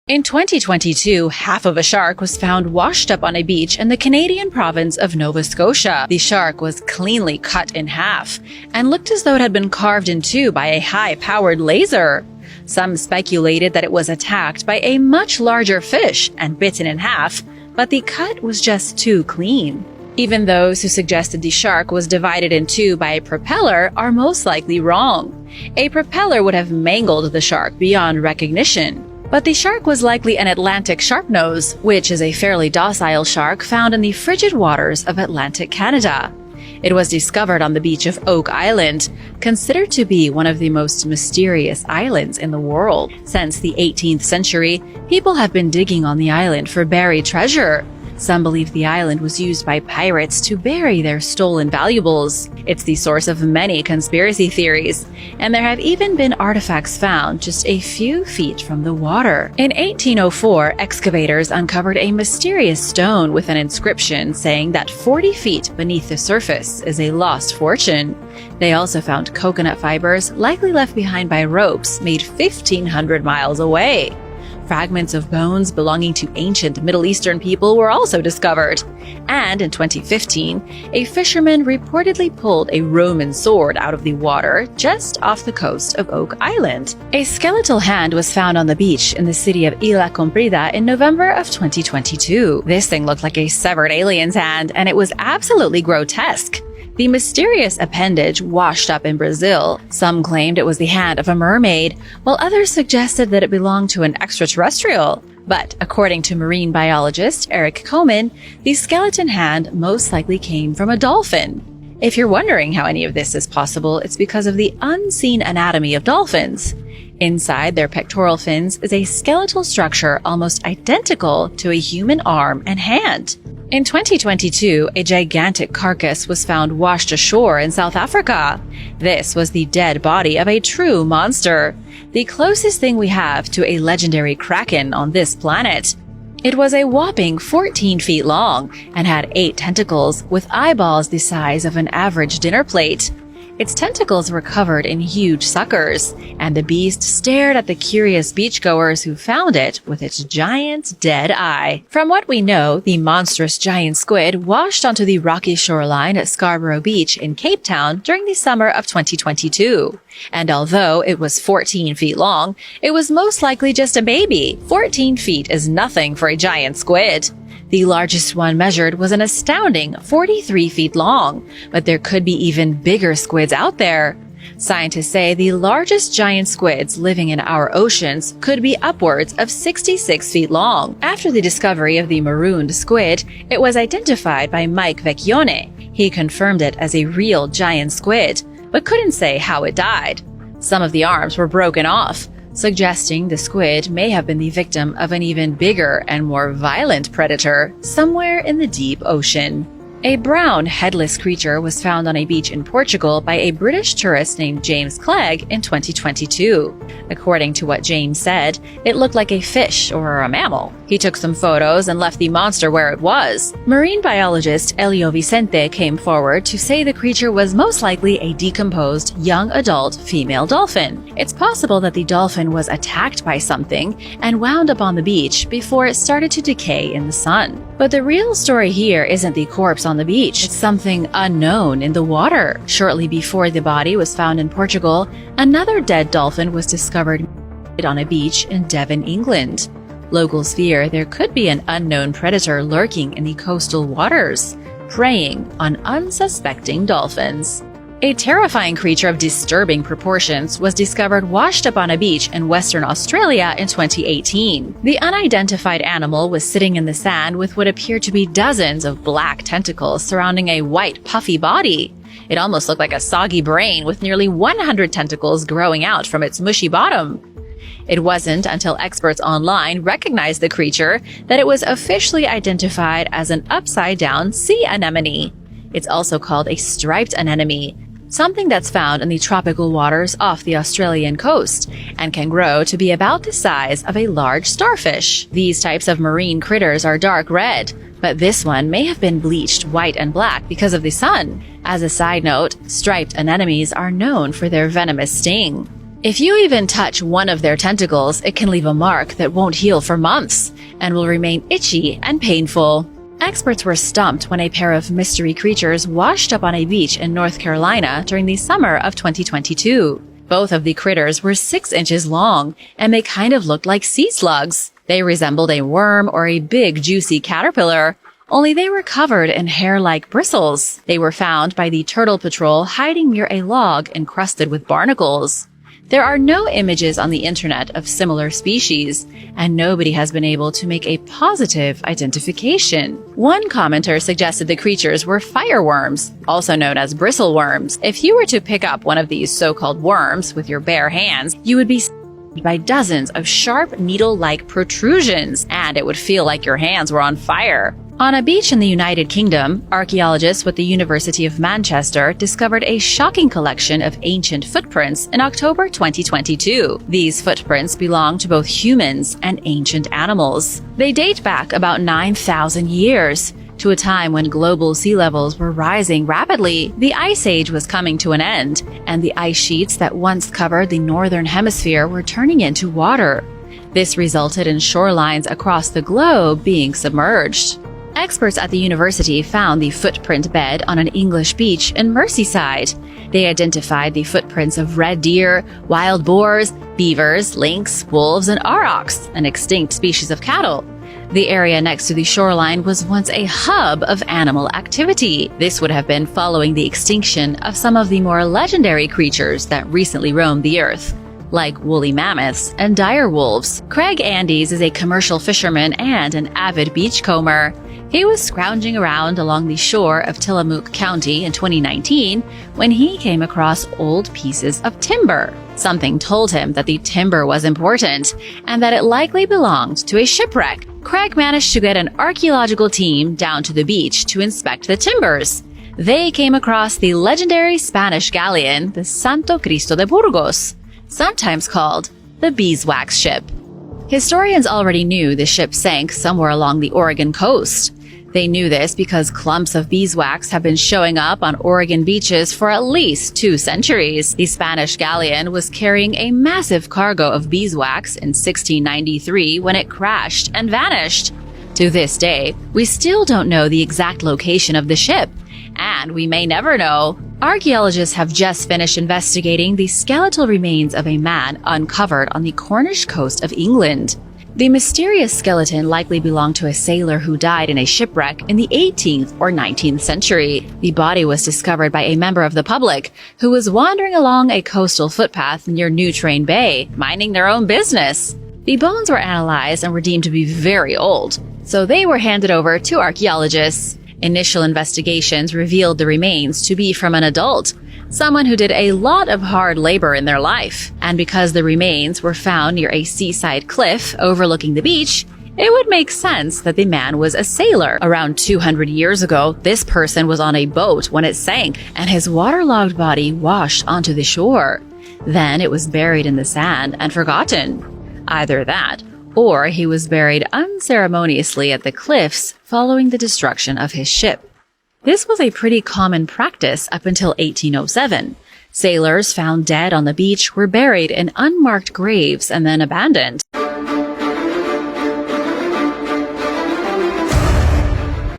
In 2022, half of a shark was found washed up on a beach in the Canadian province of Nova Scotia. The shark was cleanly cut in half and looked as though it had been carved in two by a high-powered laser. Some speculated that it was attacked by a much larger fish and bitten in half, but the cut was just too clean. Even those who suggested the shark was divided in two by a propeller are most likely wrong. A propeller would have mangled the shark beyond recognition. But the shark was likely an Atlantic sharpnose, which is a fairly docile shark found in the frigid waters of Atlantic Canada. It was discovered on the beach of Oak Island, considered to be one of the most mysterious islands in the world. Since the 18th century, people have been digging on the island for buried treasure. Some believe the island was used by pirates to bury their stolen valuables. It's the source of many conspiracy theories, and there have even been artifacts found just a few feet from the water. In 1804, excavators uncovered a mysterious stone with an inscription saying that 40 feet beneath the surface is a lost fortune. They also found coconut fibers likely left behind by ropes made 1,500 miles away. Fragments of bones belonging to ancient Middle Eastern people were also discovered. And in 2015, a fisherman reportedly pulled a Roman sword out of the water just off the coast of Oak Island. A skeletal hand was found on the beach in the city of Isla Comprida in November of 2022. This thing looked like a severed alien's hand, and it was absolutely grotesque. The mysterious appendage washed up in Brazil. Some claimed it was the hand of a mermaid, while others suggested that it belonged to an extraterrestrial. But according to marine biologist Eric Komen, the skeleton hand most likely came from a dolphin. If you're wondering how any of this is possible, it's because of the unseen anatomy of dolphins. Inside their pectoral fins is a skeletal structure almost identical to a human arm and hand. In 2022, a gigantic carcass was found washed ashore in South Africa. This was the dead body of a true monster, the closest thing we have to a legendary kraken on this planet. It was a whopping 14 feet long and had 8 tentacles with eyeballs the size of an average dinner plate. Its tentacles were covered in huge suckers, and the beast stared at the curious beachgoers who found it with its giant dead eye. From what we know, the monstrous giant squid washed onto the rocky shoreline at Scarborough Beach in Cape Town during the summer of 2022. And although it was 14 feet long, it was most likely just a baby. 14 feet is nothing for a giant squid. The largest one measured was an astounding 43 feet long, but there could be even bigger squids out there. Scientists say the largest giant squids living in our oceans could be upwards of 66 feet long. After the discovery of the marooned squid, it was identified by Mike Vecchione. He confirmed it as a real giant squid, but couldn't say how it died. Some of the arms were broken off, suggesting the squid may have been the victim of an even bigger and more violent predator somewhere in the deep ocean. A brown, headless creature was found on a beach in Portugal by a British tourist named James Clegg in 2022. According to what James said, it looked like a fish or a mammal. He took some photos and left the monster where it was. Marine biologist Elio Vicente came forward to say the creature was most likely a decomposed young adult female dolphin. It's possible that the dolphin was attacked by something and wound up on the beach before it started to decay in the sun. But the real story here isn't the corpse on the beach. It's something unknown in the water. Shortly before the body was found in Portugal, another dead dolphin was discovered on a beach in Devon, England. Locals fear there could be an unknown predator lurking in the coastal waters, preying on unsuspecting dolphins. A terrifying creature of disturbing proportions was discovered washed up on a beach in Western Australia in 2018. The unidentified animal was sitting in the sand with what appeared to be dozens of black tentacles surrounding a white, puffy body. It almost looked like a soggy brain with nearly 100 tentacles growing out from its mushy bottom. It wasn't until experts online recognized the creature that it was officially identified as an upside-down sea anemone. It's also called a striped anemone, something that's found in the tropical waters off the Australian coast and can grow to be about the size of a large starfish. These types of marine critters are dark red, but this one may have been bleached white and black because of the sun. As a side note, striped anemones are known for their venomous sting. If you even touch one of their tentacles, it can leave a mark that won't heal for months and will remain itchy and painful. Experts were stumped when a pair of mystery creatures washed up on a beach in North Carolina during the summer of 2022. Both of the critters were 6 inches long, and they kind of looked like sea slugs. They resembled a worm or a big, juicy caterpillar, only they were covered in hair-like bristles. They were found by the Turtle Patrol hiding near a log encrusted with barnacles. There are no images on the internet of similar species, and nobody has been able to make a positive identification. One commenter suggested the creatures were fireworms, also known as bristleworms. If you were to pick up one of these so-called worms with your bare hands, you would be by dozens of sharp needle-like protrusions, and it would feel like your hands were on fire. On a beach in the United Kingdom, archaeologists with the University of Manchester discovered a shocking collection of ancient footprints in October 2022. These footprints belong to both humans and ancient animals. They date back about 9,000 years, to a time when global sea levels were rising rapidly. The Ice Age was coming to an end, and the ice sheets that once covered the northern hemisphere were turning into water. This resulted in shorelines across the globe being submerged. Experts at the university found the footprint bed on an English beach in Merseyside. They identified the footprints of red deer, wild boars, beavers, lynx, wolves, and aurochs, an extinct species of cattle. The area next to the shoreline was once a hub of animal activity. This would have been following the extinction of some of the more legendary creatures that recently roamed the earth, like woolly mammoths and dire wolves. Craig Andes is a commercial fisherman and an avid beachcomber. He was scrounging around along the shore of Tillamook County in 2019 when he came across old pieces of timber. Something told him that the timber was important and that it likely belonged to a shipwreck. Craig managed to get an archaeological team down to the beach to inspect the timbers. They came across the legendary Spanish galleon, the Santo Cristo de Burgos, sometimes called the Beeswax Ship. Historians already knew the ship sank somewhere along the Oregon coast. They knew this because clumps of beeswax have been showing up on Oregon beaches for at least 2 centuries. The Spanish galleon was carrying a massive cargo of beeswax in 1693 when it crashed and vanished. To this day, we still don't know the exact location of the ship, and we may never know. Archaeologists have just finished investigating the skeletal remains of a man uncovered on the Cornish coast of England. The mysterious skeleton likely belonged to a sailor who died in a shipwreck in the 18th or 19th century. The body was discovered by a member of the public who was wandering along a coastal footpath near New Train Bay, minding their own business. The bones were analyzed and were deemed to be very old, so they were handed over to archaeologists. Initial investigations revealed the remains to be from an adult, someone who did a lot of hard labor in their life. And because the remains were found near a seaside cliff overlooking the beach, it would make sense that the man was a sailor. Around 200 years ago, this person was on a boat when it sank, and his waterlogged body washed onto the shore. Then it was buried in the sand and forgotten. Either that, or he was buried unceremoniously at the cliffs following the destruction of his ship. This was a pretty common practice up until 1807. Sailors found dead on the beach were buried in unmarked graves and then abandoned.